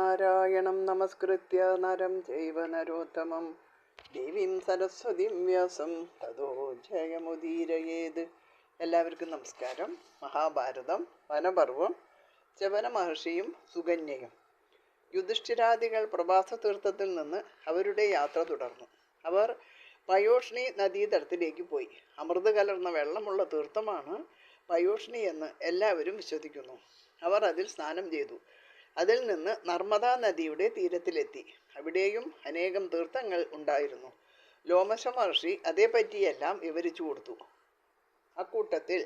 നാരായണം നമസ്കൃത്യ നരം ചൈവ നരോത്തമം ദേവീം സരസ്വതീം വ്യാസം തതോ ജയമുദീരയേത്. എല്ലാവർക്കും നമസ്കാരം. മഹാഭാരതം വനപർവം. ചവന മഹർഷിയും സുകന്യയും. യുധിഷ്ഠിരാദികൾ പ്രഭാസ തീർത്ഥത്തിൽ നിന്ന് അവരുടെ യാത്ര തുടർന്നു. അവർ പയോഷ്ണി നദീതടത്തിലേക്ക് പോയി. അമൃത് കലർന്ന വെള്ളമുള്ള തീർത്ഥമാണ് പയോഷ്ണി എന്ന് എല്ലാവരും വിശ്വസിക്കുന്നു. അവർ അതിൽ സ്നാനം ചെയ്തു. അതിൽ നിന്ന് നർമ്മദാ നദിയുടെ തീരത്തിലെത്തി. അവിടെയും അനേകം തീർത്ഥങ്ങൾ ഉണ്ടായിരുന്നു. ലോമശ മഹർഷി അതേപറ്റിയെല്ലാം വിവരിച്ചു കൊടുത്തു. അക്കൂട്ടത്തിൽ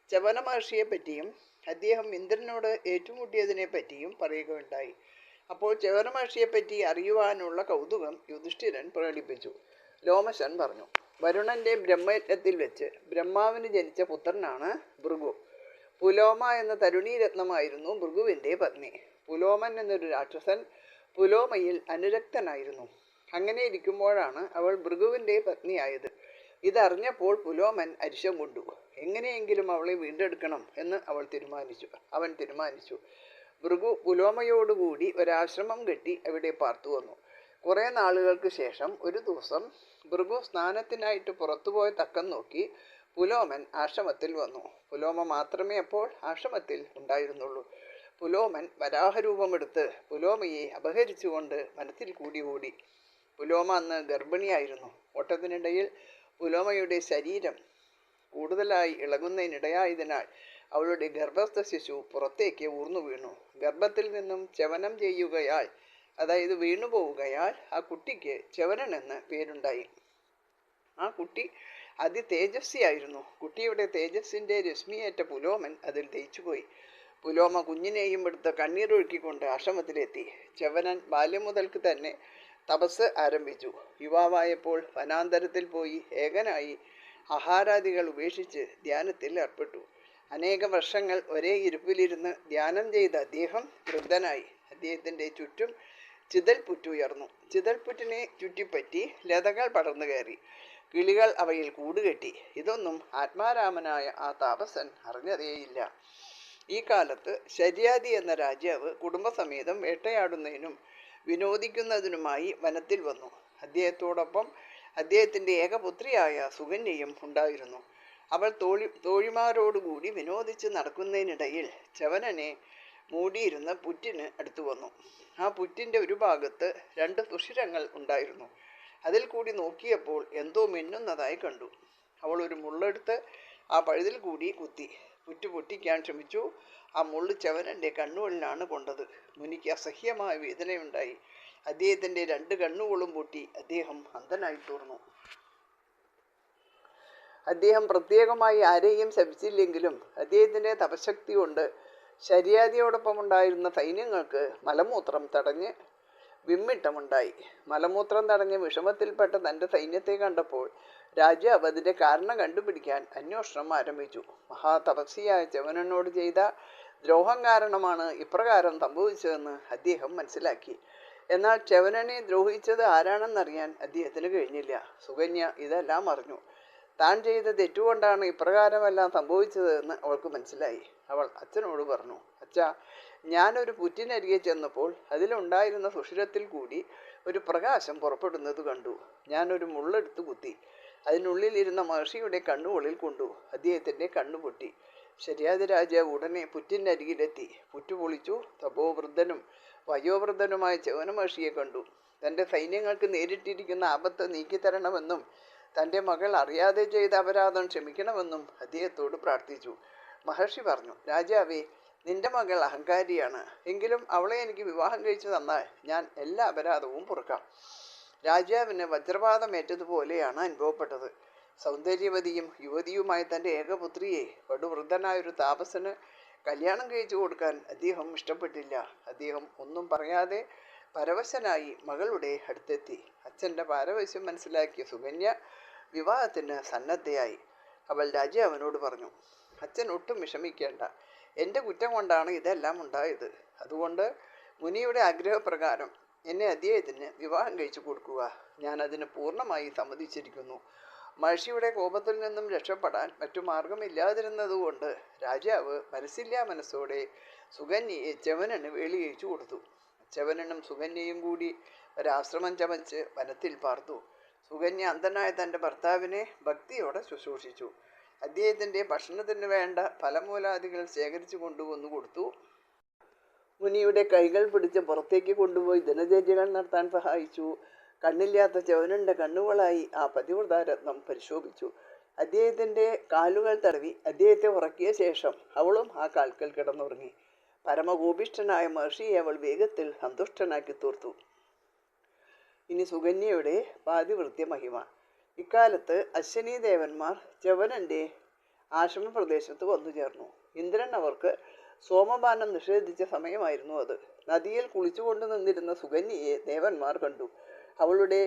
ചവന മഹർഷിയെ പറ്റിയും അദ്ദേഹം ഇന്ദ്രനോട് ഏറ്റുമുട്ടിയതിനെ പറ്റിയും പറയുകയുണ്ടായി. അപ്പോൾ ചവന മഹർഷിയെപ്പറ്റി അറിയുവാനുള്ള കൗതുകം യുധിഷ്ഠിരൻ പ്രകടിപ്പിച്ചു. ലോമശൻ പറഞ്ഞു, വരുണന്റെ ബ്രഹ്മയജ്ഞത്തിൽ വെച്ച് ബ്രഹ്മാവിന് ജനിച്ച പുത്രനാണ് ഭൃഗു. പുലോമ എന്ന തരുണീരത്നമായിരുന്നു ഭൃഗുവിൻ്റെ പത്നി. പുലോമൻ എന്നൊരു രാക്ഷസൻ പുലോമയിൽ അനുരക്തനായിരുന്നു. അങ്ങനെ ഇരിക്കുമ്പോഴാണ് അവൾ ഭൃഗുവിൻ്റെ പത്നിയായത്. ഇതറിഞ്ഞപ്പോൾ പുലോമൻ അരിശം കൊണ്ടു. എങ്ങനെയെങ്കിലും അവളെ വീണ്ടെടുക്കണം എന്ന് അവൻ തീരുമാനിച്ചു. ഭൃഗു പുലോമയോടുകൂടി ഒരാശ്രമം കെട്ടി അവിടെ പാർത്തു വന്നു. കുറേ നാളുകൾക്ക് ശേഷം ഒരു ദിവസം ഭൃഗു സ്നാനത്തിനായിട്ട് പുറത്തുപോയ തക്കം നോക്കി പുലോമൻ ആശ്രമത്തിൽ വന്നു. പുലോമ മാത്രമേ അപ്പോൾ ആശ്രമത്തിൽ ഉണ്ടായിരുന്നുള്ളൂ. പുലോമൻ വരാഹരൂപമെടുത്ത് പുലോമയെ അപഹരിച്ചുകൊണ്ട് വനത്തിൽ കൂടി ഓടി. പുലോമ അന്ന് ഗർഭിണിയായിരുന്നു. ഓട്ടത്തിനിടയിൽ പുലോമയുടെ ശരീരം കൂടുതലായി ഇളകുന്നതിനിടയായതിനാൽ അവളുടെ ഗർഭസ്ഥ ശിശു പുറത്തേക്ക് ഊർന്നു വീണു. ഗർഭത്തിൽ നിന്നും ചവനം ചെയ്യുകയാൽ, അതായത് വീണുപോവുകയാൽ ആ കുട്ടിക്ക് ചവനൻ എന്ന് പേരുണ്ടായി. ആ കുട്ടി അതിതേജസ്വിയായിരുന്നു. കുട്ടിയുടെ തേജസ്സിൻ്റെ രശ്മിയേറ്റ പുലോമൻ അതിൽ ദയിച്ചുപോയി. പുലോമ കുഞ്ഞിനെയും എടുത്ത് കണ്ണീരൊഴുക്കിക്കൊണ്ട് ആശ്രമത്തിലെത്തി. ചവനൻ ബാല്യം മുതൽക്ക് തന്നെ തപസ് ആരംഭിച്ചു. യുവാവായപ്പോൾ വനാന്തരത്തിൽ പോയി ഏകനായി ആഹാരാദികൾ ഉപേക്ഷിച്ച് ധ്യാനത്തിൽ ഏർപ്പെട്ടു. അനേക വർഷങ്ങൾ ഒരേ ഇരിപ്പിലിരുന്ന് ധ്യാനം ചെയ്ത അദ്ദേഹം വൃദ്ധനായി. അദ്ദേഹത്തിൻ്റെ ചുറ്റും ചിതൽപുറ്റുയർന്നു. ചിതൽപുറ്റിനെ ചുറ്റിപ്പറ്റി ലതകൾ പടർന്നു കയറി. കിളികൾ അവയിൽ കൂടുകെട്ടി. ഇതൊന്നും ആത്മാരാമനായ ആ താപസൻ അറിഞ്ഞതേയില്ല. ഈ കാലത്ത് ശര്യാദി എന്ന രാജാവ് കുടുംബസമേതം വേട്ടയാടുന്നതിനും വിനോദിക്കുന്നതിനുമായി വനത്തിൽ വന്നു. അദ്ദേഹത്തോടൊപ്പം അദ്ദേഹത്തിൻ്റെ ഏകപുത്രിയായ സുകന്യയും ഉണ്ടായിരുന്നു. അവൾ തോഴിമാരോടുകൂടി വിനോദിച്ച് നടക്കുന്നതിനിടയിൽ ചവനനെ മൂടിയിരുന്ന പുറ്റിന് അടുത്തു വന്നു. ആ പുറ്റിൻ്റെ ഒരു ഭാഗത്ത് 2 സുഷിരങ്ങൾ ഉണ്ടായിരുന്നു. അതിൽ കൂടി നോക്കിയപ്പോൾ എന്തോ മിന്നുന്നതായി കണ്ടു. അവൾ ഒരു മുള്ളെടുത്ത് ആ പഴുതിൽ കൂടി കുത്തി. പുറ്റ് പൊട്ടിക്കാൻ ശ്രമിച്ചു. ആ മുള്ള് ചവനൻ്റെ കണ്ണുകളിലാണ് കൊണ്ടത്. മുനിക്ക് അസഹ്യമായ വേദനയുണ്ടായി. അദ്ദേഹത്തിൻ്റെ 2 കണ്ണുകളും പൊട്ടി അദ്ദേഹം അന്ധനായി തീർന്നു. അദ്ദേഹം പ്രത്യേകമായി ആരെയും ശപിച്ചില്ലെങ്കിലും അദ്ദേഹത്തിൻ്റെ തപശക്തി കൊണ്ട് ശര്യാദിയോടൊപ്പം ഉണ്ടായിരുന്ന സൈന്യങ്ങൾക്ക് മലമൂത്രം തടഞ്ഞ് വിമ്മിട്ടമുണ്ടായി. മലമൂത്രം തടഞ്ഞ് വിഷമത്തിൽപ്പെട്ട തൻ്റെ സൈന്യത്തെ കണ്ടപ്പോൾ രാജാവ് അതിൻ്റെ കാരണം കണ്ടുപിടിക്കാൻ അന്വേഷണം ആരംഭിച്ചു. മഹാതപസ്വിയായ ചവനനോട് ചെയ്ത ദ്രോഹം കാരണമാണ് ഇപ്രകാരം സംഭവിച്ചതെന്ന് അദ്ദേഹം മനസ്സിലാക്കി. എന്നാൽ ചവനനെ ദ്രോഹിച്ചത് ആരാണെന്നറിയാൻ അദ്ദേഹത്തിന് കഴിഞ്ഞില്ല. സുകന്യ ഇതെല്ലാം അറിഞ്ഞു. താൻ ചെയ്ത തെറ്റുകൊണ്ടാണ് ഇപ്രകാരമെല്ലാം സംഭവിച്ചതെന്ന് അവൾക്ക് മനസ്സിലായി. അവൾ അച്ഛനോട് പറഞ്ഞു, അച്ഛാ, ഞാനൊരു പുറ്റിനരികെ ചെന്നപ്പോൾ അതിലുണ്ടായിരുന്ന സുഷിരത്തിൽ കൂടി ഒരു പ്രകാശം പുറപ്പെടുന്നത് കണ്ടു. ഞാനൊരു മുള്ളെടുത്ത് കുത്തി. അതിനുള്ളിലിരുന്ന മഹർഷിയുടെ കണ്ണുകളിൽ കൊണ്ടു. അദ്ദേഹത്തിൻ്റെ കണ്ണു പൊട്ടി. ശര്യാദി രാജാവ് ഉടനെ പുറ്റിനരികിലെത്തി. പുറ്റു പൊളിച്ചു. തപോവൃദ്ധനും വയോവൃദ്ധനുമായ ചവന മഹർഷിയെ കണ്ടു. തൻ്റെ സൈന്യങ്ങൾക്ക് നേരിട്ടിരിക്കുന്ന ആപത്ത് നീക്കിത്തരണമെന്നും തൻ്റെ മകൾ അറിയാതെ ചെയ്ത അപരാധം ക്ഷമിക്കണമെന്നും അദ്ദേഹത്തോട് പ്രാർത്ഥിച്ചു. മഹർഷി പറഞ്ഞു, രാജാവേ, നിന്റെ മകൾ അഹങ്കാരിയാണ്. എങ്കിലും അവളെ എനിക്ക് വിവാഹം കഴിച്ചു തന്നാൽ ഞാൻ എല്ലാ അപരാധവും പൊറുക്കാം. രാജാവിന് വജ്രപാതമേറ്റതുപോലെയാണ് അനുഭവപ്പെട്ടത്. സൗന്ദര്യവതിയും യുവതിയുമായ തൻ്റെ ഏകപുത്രിയെ പടുവൃദ്ധനായൊരു താപസന് കല്യാണം കഴിച്ചു കൊടുക്കാൻ അദ്ദേഹം ഇഷ്ടപ്പെട്ടില്ല. അദ്ദേഹം ഒന്നും പറയാതെ പരവശനായി മകളുടെ അടുത്തെത്തി. അച്ഛൻ്റെ പാരവശ്യം മനസ്സിലാക്കിയ സുകന്യ വിവാഹത്തിന് സന്നദ്ധയായി. അവൾ രാജാവിനോട് പറഞ്ഞു, അച്ഛൻ ഒട്ടും വിഷമിക്കേണ്ട. എൻ്റെ കുറ്റം കൊണ്ടാണ് ഇതെല്ലാം ഉണ്ടായത്. അതുകൊണ്ട് മുനിയുടെ ആഗ്രഹപ്രകാരം എന്നെ അദ്ദേഹത്തിന് വിവാഹം കഴിച്ചു കൊടുക്കുക. ഞാൻ അതിന് പൂർണ്ണമായി സമ്മതിച്ചിരിക്കുന്നു. മഹർഷിയുടെ കോപത്തിൽ നിന്നും രക്ഷപ്പെടാൻ മറ്റു മാർഗമില്ലാതിരുന്നതുകൊണ്ട് രാജാവ് മനസ്സില്ലാ മനസ്സോടെ സുകന്യയെ ചവനന് വേളിയഴിച്ചു കൊടുത്തു. ച്യവനനും സുകന്യയും കൂടി ഒരാശ്രമം ചമച്ച് വനത്തിൽ പാർത്തു. സുകന്യ അന്ധനായ തൻ്റെ ഭർത്താവിനെ ഭക്തിയോടെ ശുശ്രൂഷിച്ചു. അദ്ദേഹത്തിൻ്റെ ഭക്ഷണത്തിന് വേണ്ട ഫലമൂലാദികൾ ശേഖരിച്ചു കൊണ്ടുവന്നു കൊടുത്തു. മുനിയുടെ കൈകൾ പിടിച്ച് പുറത്തേക്ക് കൊണ്ടുപോയി ദിനചര്യകൾ നടത്താൻ സഹായിച്ചു. കണ്ണില്ലാത്ത ച്യവനന്റെ കണ്ണുകളായി ആ പതിവ്രതാരത്നം പരിശോഭിച്ചു. അദ്ദേഹത്തിൻ്റെ കാലുകൾ തടവി അദ്ദേഹത്തെ ഉറക്കിയ ശേഷം അവളും ആ കാൽക്കൽ കിടന്നുറങ്ങി. പരമകോപിഷ്ഠനായ മഹർഷിയെ അവൾ വേഗത്തിൽ സന്തുഷ്ടനാക്കി തീർത്തു. ഇനി സുകന്യയുടെ പാതിവൃത്യ മഹിമ. ഇക്കാലത്ത് അശ്വനീ ദേവന്മാർ ച്യവനന്റെ ആശ്രമപ്രദേശത്ത് വന്നു ചേർന്നു. ഇന്ദ്രൻ അവർക്ക് സോമപാനം നിഷേധിച്ച സമയമായിരുന്നു അത്. നദിയിൽ കുളിച്ചുകൊണ്ട് നിന്നിരുന്ന സുകന്യയെ ദേവന്മാർ കണ്ടു. അവളുടെ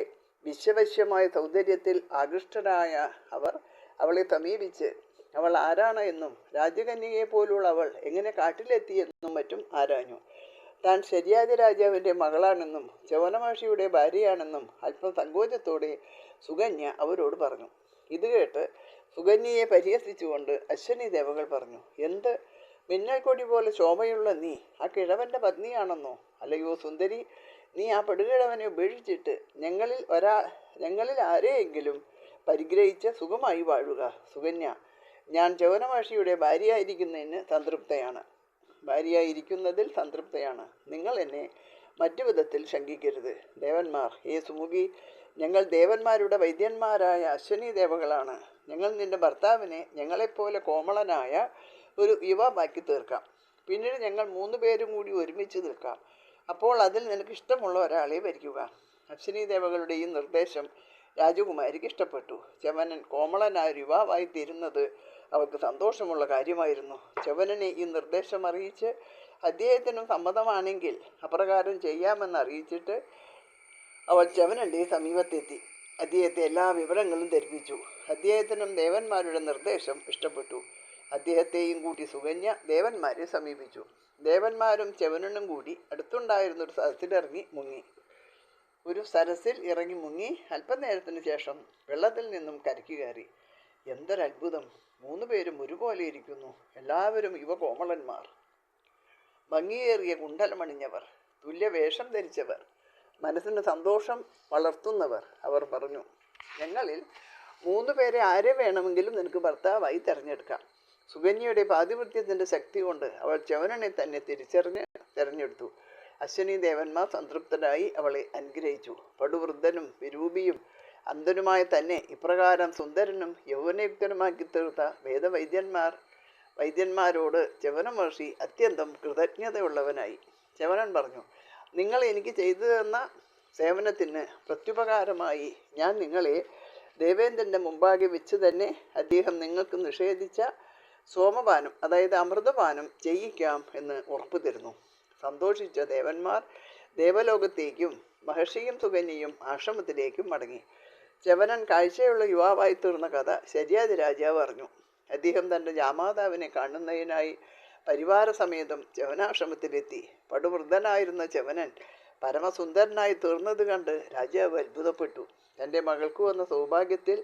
വിശ്വവശ്യമായ സൗന്ദര്യത്തിൽ ആകൃഷ്ടരായ അവർ അവളെ സമീപിച്ച് അവൾ ആരാണ് എന്നും രാജകന്യകയെ പോലുള്ള അവൾ എങ്ങനെ കാട്ടിലെത്തിയെന്നും മറ്റും ആരാഞ്ഞു. താൻ ശര്യാതി രാജാവിൻ്റെ മകളാണെന്നും ച്യവനമഹർഷിയുടെ ഭാര്യയാണെന്നും അല്പം സങ്കോചത്തോടെ സുകന്യ അവരോട് പറഞ്ഞു. ഇത് കേട്ട് സുകന്യയെ പരിഹസിച്ചുകൊണ്ട് അശ്വനി ദേവകൾ പറഞ്ഞു, എന്ത് മിന്നൽ കൊടി പോലെ ശോഭയുള്ള നീ ആ കിഴവന്റെ പത്നിയാണെന്നോ? അല്ലയോ സുന്ദരി, നീ ആ പെടുകിഴവനെ ഉപേക്ഷിച്ചിട്ട് ഞങ്ങളിൽ ആരെയെങ്കിലും പരിഗ്രഹിച്ച് സുഖമായി വാഴുക. സുകന്യ, ഞാൻ ച്യവനമഹർഷിയുടെ ഭാര്യയായിരിക്കുന്നതിൽ സംതൃപ്തയാണ്. നിങ്ങൾ എന്നെ മറ്റു വിധത്തിൽ ശങ്കിക്കരുത്. ദേവന്മാർ, സുമുഖി, ഞങ്ങൾ ദേവന്മാരുടെ വൈദ്യന്മാരായ അശ്വനി ദേവകളാണ്. ഞങ്ങൾ നിന്റെ ഭർത്താവിനെ ഞങ്ങളെപ്പോലെ കോമളനായ ഒരു യുവാവാക്കി തീർക്കാം. പിന്നീട് ഞങ്ങൾ 3 പേരും കൂടി ഒരുമിച്ച് നിൽക്കാം. അപ്പോൾ അതിൽ നിനക്ക് ഇഷ്ടമുള്ള ഒരാളെ ഭരിക്കുക. അശ്വനി ദേവകളുടെ ഈ നിർദ്ദേശം രാജകുമാരിക്ക് ഇഷ്ടപ്പെട്ടു. ച്യവനൻ കോമളനായ ഒരു യുവാവായി തീരുന്നത് അവൾക്ക് സന്തോഷമുള്ള കാര്യമായിരുന്നു. ച്യവനനെ ഈ നിർദ്ദേശം അറിയിച്ച് അദ്ദേഹത്തിനും സമ്മതമാണെങ്കിൽ അപ്രകാരം ചെയ്യാമെന്ന് അറിയിച്ചിട്ട് അവൾ ച്യവനന്റെ സമീപത്തെത്തി അദ്ദേഹത്തെ എല്ലാ വിവരങ്ങളും ധരിപ്പിച്ചു. അദ്ദേഹത്തിനും ദേവന്മാരുടെ നിർദ്ദേശം ഇഷ്ടപ്പെട്ടു. അദ്ദേഹത്തെയും കൂട്ടി സുകന്യ ദേവന്മാരെ സമീപിച്ചു. ദേവന്മാരും ച്യവനനും കൂടി അടുത്തുണ്ടായിരുന്ന ഒരു സരസിൽ ഇറങ്ങി മുങ്ങി അല്പനേരത്തിന് ശേഷം വെള്ളത്തിൽ നിന്നും കരയ്ക്ക് കയറി. എന്തൊരത്ഭുതം! 3 പേരും ഒരുപോലെ ഇരിക്കുന്നു. എല്ലാവരും യുവകോമളന്മാർ, ഭംഗിയേറിയ കുണ്ടലമണിഞ്ഞവർ, തുല്യവേഷം ധരിച്ചവർ, മനസ്സിന് സന്തോഷം വളർത്തുന്നവർ. അവർ പറഞ്ഞു, ഞങ്ങളിൽ 3 പേരെ ആരെ വേണമെങ്കിലും നിനക്ക് ഭർത്താവായി തിരഞ്ഞെടുക്കാം. സുകന്യയുടെ പാതിവൃത്യത്തിൻ്റെ ശക്തി കൊണ്ട് അവൾ ച്യവനനെ തന്നെ തിരഞ്ഞെടുത്തു. അശ്വനി ദേവന്മാർ സംതൃപ്തരായി അവളെ അനുഗ്രഹിച്ചു. പടുവൃദ്ധനും വിരൂപിയും അന്ധനുമായ തന്നെ ഇപ്രകാരം സുന്ദരനും യൗവനയുക്തനുമാക്കി തീർത്ത വൈദ്യന്മാരോട് ച്യവനമഹർഷി അത്യന്തം കൃതജ്ഞതയുള്ളവനായി. ച്യവനൻ പറഞ്ഞു, നിങ്ങൾ എനിക്ക് ചെയ്തു തന്ന സേവനത്തിന് പ്രത്യുപകാരമായി ഞാൻ നിങ്ങളെ ദേവേന്ദ്രൻ്റെ മുമ്പാകെ വെച്ച് തന്നെ അദ്ദേഹം നിങ്ങൾക്ക് നിഷേധിച്ച സോമപാനം, അതായത് അമൃതപാനം ചെയ്യിക്കാം എന്ന് ഉറപ്പു തരുന്നു. സന്തോഷിച്ച ദേവന്മാർ ദേവലോകത്തേക്കും മഹർഷിയും സുകന്യയും ആശ്രമത്തിലേക്കും മടങ്ങി. ച്യവനൻ കാഴ്ചയുള്ള യുവാവായി തീർന്ന കഥ ശര്യാതി രാജാവ് അറിഞ്ഞു. അദ്ദേഹം തൻ്റെ ജാമാതാവിനെ കാണുന്നതിനായി പരിവാരസമേതം ച്യവനാശ്രമത്തിലെത്തി. പടുവൃദ്ധനായിരുന്ന ച്യവനൻ പരമസുന്ദരനായി തീർന്നത് കണ്ട് രാജാവ് അത്ഭുതപ്പെട്ടു. തൻ്റെ മകൾക്ക് വന്ന സൗഭാഗ്യത്തിൽ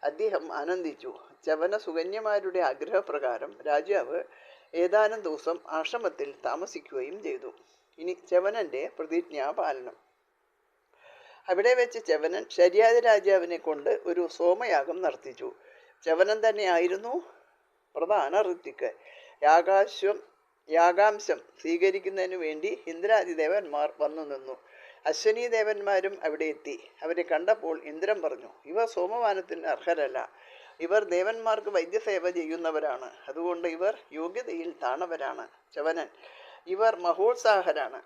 അദ്ദേഹം ആനന്ദിച്ചു. ച്യവന സുകന്യമാരുടെ ആഗ്രഹപ്രകാരം രാജാവ് ഏതാനും ദിവസം ആശ്രമത്തിൽ താമസിക്കുകയും ചെയ്തു. ഇനി ച്യവനന്റെ പ്രതിജ്ഞാപാലനം. അവിടെ വെച്ച് ച്യവനൻ ശര്യാതി രാജാവിനെ കൊണ്ട് ഒരു സോമയാഗം നടത്തിച്ചു. ച്യവനൻ തന്നെയായിരുന്നു പ്രധാന ഋത്വിക്ക്. യാഗാംശം സ്വീകരിക്കുന്നതിനു വേണ്ടി ഇന്ദ്രാദി ദേവന്മാർ വന്നു നിന്നു. അശ്വനി ദേവന്മാരും അവിടെ എത്തി. അവരെ കണ്ടപ്പോൾ ഇന്ദ്രൻ പറഞ്ഞു, ഇവർ സോമപാനത്തിന് അർഹരല്ല. ഇവർ ദേവന്മാർക്ക് വൈദ്യസേവ ചെയ്യുന്നവരാണ്. അതുകൊണ്ട് ഇവർ യോഗ്യതയിൽ താണവരാണ്. ച്യവനൻ, ഇവർ മഹോത്സാഹരാണ്,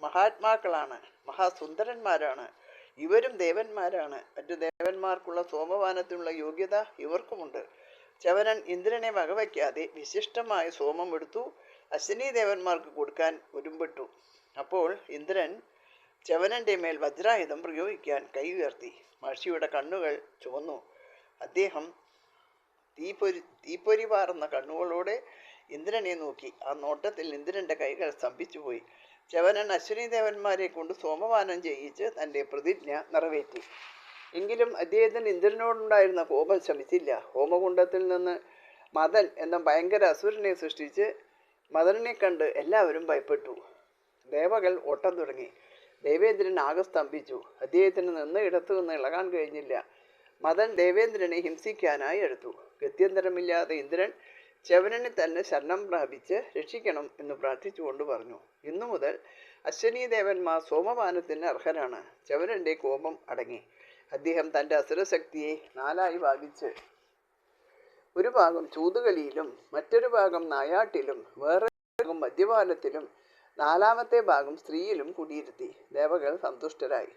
മഹാത്മാക്കളാണ്, മഹാസുന്ദരന്മാരാണ്. ഇവരും ദേവന്മാരാണ്. മറ്റു ദേവന്മാർക്കുള്ള സോമപാനത്തിനുള്ള യോഗ്യത ഇവർക്കുമുണ്ട്. ച്യവനൻ ഇന്ദ്രനെ വകവയ്ക്കാതെ വിശിഷ്ടമായ സോമം എടുത്തു അശ്വനി ദേവന്മാർക്ക് കൊടുക്കാൻ ഒരുമ്പെട്ടു. അപ്പോൾ ഇന്ദ്രൻ ച്യവനന്റെ മേൽ വജ്രായുധം പ്രയോഗിക്കാൻ കൈ ഉയർത്തി. മഹർഷിയുടെ കണ്ണുകൾ ചുവന്നു. അദ്ദേഹം തീപ്പൊരി പാറുന്ന കണ്ണുകളോടെ ഇന്ദ്രനെ നോക്കി. ആ നോട്ടത്തിൽ ഇന്ദ്രന്റെ കൈകൾ സ്തംഭിച്ചുപോയി. ച്യവനൻ അശ്വനി ദേവന്മാരെ കൊണ്ട് സോമപാനം ചെയ്യിച്ച് തൻ്റെ പ്രതിജ്ഞ നിറവേറ്റി. എങ്കിലും അദ്ദേഹത്തിന് ഇന്ദ്രനോടുണ്ടായിരുന്ന കോപം ശമിച്ചില്ല. ഹോമകുണ്ടത്തിൽ നിന്ന് മദൻ എന്ന ഭയങ്കര അസുരനെ സൃഷ്ടിച്ച് മദനെ കണ്ട് എല്ലാവരും ഭയപ്പെട്ടു. ദേവകൾ ഓട്ടം തുടങ്ങി. ദേവേന്ദ്രൻ ആകെ സ്തംഭിച്ചു. അദ്ദേഹത്തിന് നിന്ന ഇടത്തു നിന്ന് ഇളകാൻ കഴിഞ്ഞില്ല. മദൻ ദേവേന്ദ്രനെ ഹിംസിക്കാനായി എടുത്തു. ഗത്യന്തരമില്ലാതെ ഇന്ദ്രൻ ച്യവനനെ തന്നെ ശരണം പ്രാപിച്ച് രക്ഷിക്കണം എന്ന് പ്രാർത്ഥിച്ചുകൊണ്ട് പറഞ്ഞു, ഇന്നു മുതൽ അശ്വനീ ദേവന്മാർ സോമപാനത്തിന് അർഹരാണ്. ച്യവനൻ്റെ കോപം അടങ്ങി. അദ്ദേഹം തൻ്റെ അസുരശക്തിയെ നാലായി ഭാഗിച്ച് ഒരു ഭാഗം ചൂതുകളിയിലും മറ്റൊരു ഭാഗം നായാട്ടിലും വേറെ ഭാഗം മദ്യപാനത്തിലും നാലാമത്തെ ഭാഗം സ്ത്രീയിലും കുടിയിരുത്തി. ദേവകൾ സന്തുഷ്ടരായി.